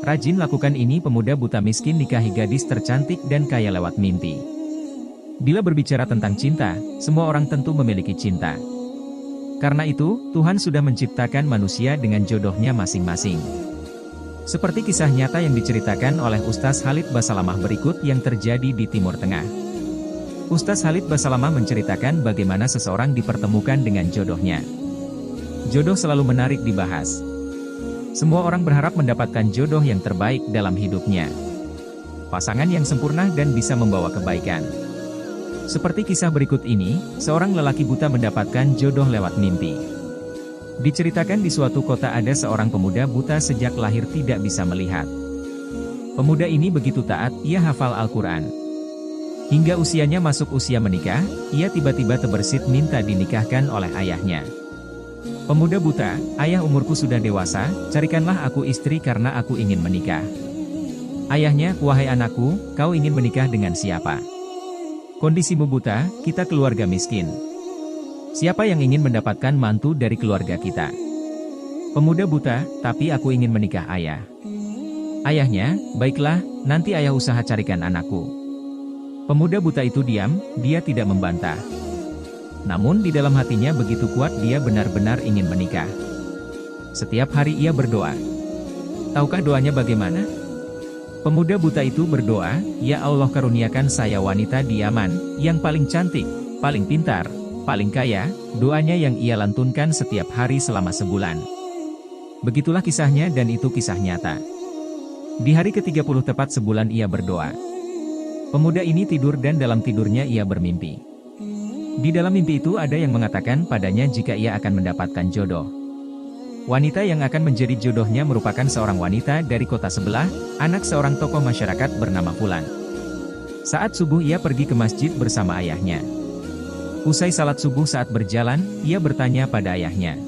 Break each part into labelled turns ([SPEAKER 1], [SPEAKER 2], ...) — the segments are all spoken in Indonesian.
[SPEAKER 1] Rajin lakukan ini, pemuda buta miskin nikahi gadis tercantik dan kaya lewat mimpi. Bila berbicara tentang cinta, semua orang tentu memiliki cinta. Karena itu, Tuhan sudah menciptakan manusia dengan jodohnya masing-masing. Seperti kisah nyata yang diceritakan oleh Ustaz Khalid Basalamah berikut yang terjadi di Timur Tengah. Ustaz Khalid Basalamah menceritakan bagaimana seseorang dipertemukan dengan jodohnya. Jodoh selalu menarik dibahas. Semua orang berharap mendapatkan jodoh yang terbaik dalam hidupnya. Pasangan yang sempurna dan bisa membawa kebaikan. Seperti kisah berikut ini, seorang lelaki buta mendapatkan jodoh lewat mimpi. Diceritakan di suatu kota ada seorang pemuda buta sejak lahir tidak bisa melihat. Pemuda ini begitu taat, ia hafal Al-Quran. Hingga usianya masuk usia menikah, ia tiba-tiba terbersit minta dinikahkan oleh ayahnya. Pemuda buta, ayah umurku sudah dewasa, carikanlah aku istri karena aku ingin menikah. Ayahnya, wahai anakku, kau ingin menikah dengan siapa? Kondisimu buta, kita keluarga miskin. Siapa yang ingin mendapatkan mantu dari keluarga kita? Pemuda buta, tapi aku ingin menikah ayah. Ayahnya, baiklah, nanti ayah usaha carikan anakku. Pemuda buta itu diam, dia tidak membantah. Namun di dalam hatinya begitu kuat, dia benar-benar ingin menikah. Setiap hari ia berdoa. Tahukah doanya bagaimana? Pemuda buta itu berdoa, ya Allah karuniakan saya wanita di Yaman, yang paling cantik, paling pintar, paling kaya. Doanya yang ia lantunkan setiap hari selama sebulan. Begitulah kisahnya dan itu kisah nyata. Di hari ke-30 tepat sebulan ia berdoa. Pemuda ini tidur dan dalam tidurnya ia bermimpi. Di dalam mimpi itu ada yang mengatakan padanya jika ia akan mendapatkan jodoh. Wanita yang akan menjadi jodohnya merupakan seorang wanita dari kota sebelah, anak seorang tokoh masyarakat bernama Fulan. Saat subuh ia pergi ke masjid bersama ayahnya. Usai salat subuh saat berjalan, ia bertanya pada ayahnya.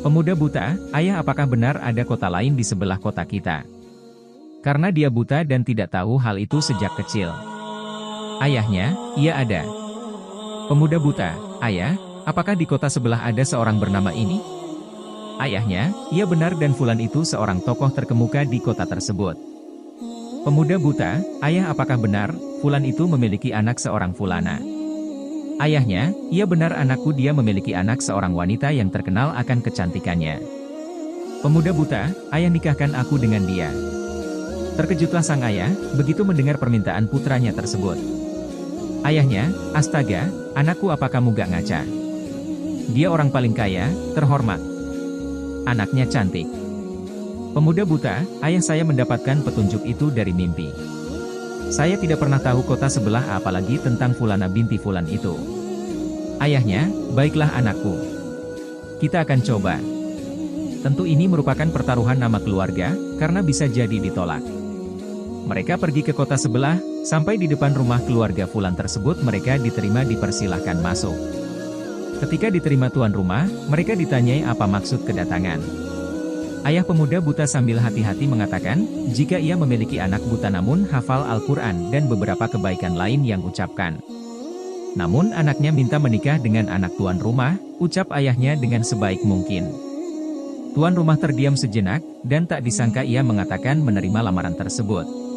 [SPEAKER 1] Pemuda buta, ayah apakah benar ada kota lain di sebelah kota kita? Karena dia buta dan tidak tahu hal itu sejak kecil. Ayahnya, iya ada. Pemuda buta, ayah, apakah di kota sebelah ada seorang bernama ini? Ayahnya, iya benar dan Fulan itu seorang tokoh terkemuka di kota tersebut. Pemuda buta, ayah apakah benar, Fulan itu memiliki anak seorang Fulana? Ayahnya, iya benar anakku dia memiliki anak seorang wanita yang terkenal akan kecantikannya. Pemuda buta, ayah nikahkan aku dengan dia. Terkejutlah sang ayah, begitu mendengar permintaan putranya tersebut. Ayahnya, astaga, anakku apa kamu gak ngaca? Dia orang paling kaya, terhormat. Anaknya cantik. Pemuda buta, ayah saya mendapatkan petunjuk itu dari mimpi. Saya tidak pernah tahu kota sebelah apalagi tentang Fulana binti Fulan itu. Ayahnya, baiklah anakku. Kita akan coba. Tentu ini merupakan pertaruhan nama keluarga, karena bisa jadi ditolak. Mereka pergi ke kota sebelah, sampai di depan rumah keluarga Fulan tersebut mereka diterima dipersilahkan masuk. Ketika diterima tuan rumah, mereka ditanyai apa maksud kedatangan. Ayah pemuda buta sambil hati-hati mengatakan, jika ia memiliki anak buta namun hafal Al-Quran dan beberapa kebaikan lain yang ucapkan. Namun anaknya minta menikah dengan anak tuan rumah, ucap ayahnya dengan sebaik mungkin. Tuan rumah terdiam sejenak, dan tak disangka ia mengatakan menerima lamaran tersebut.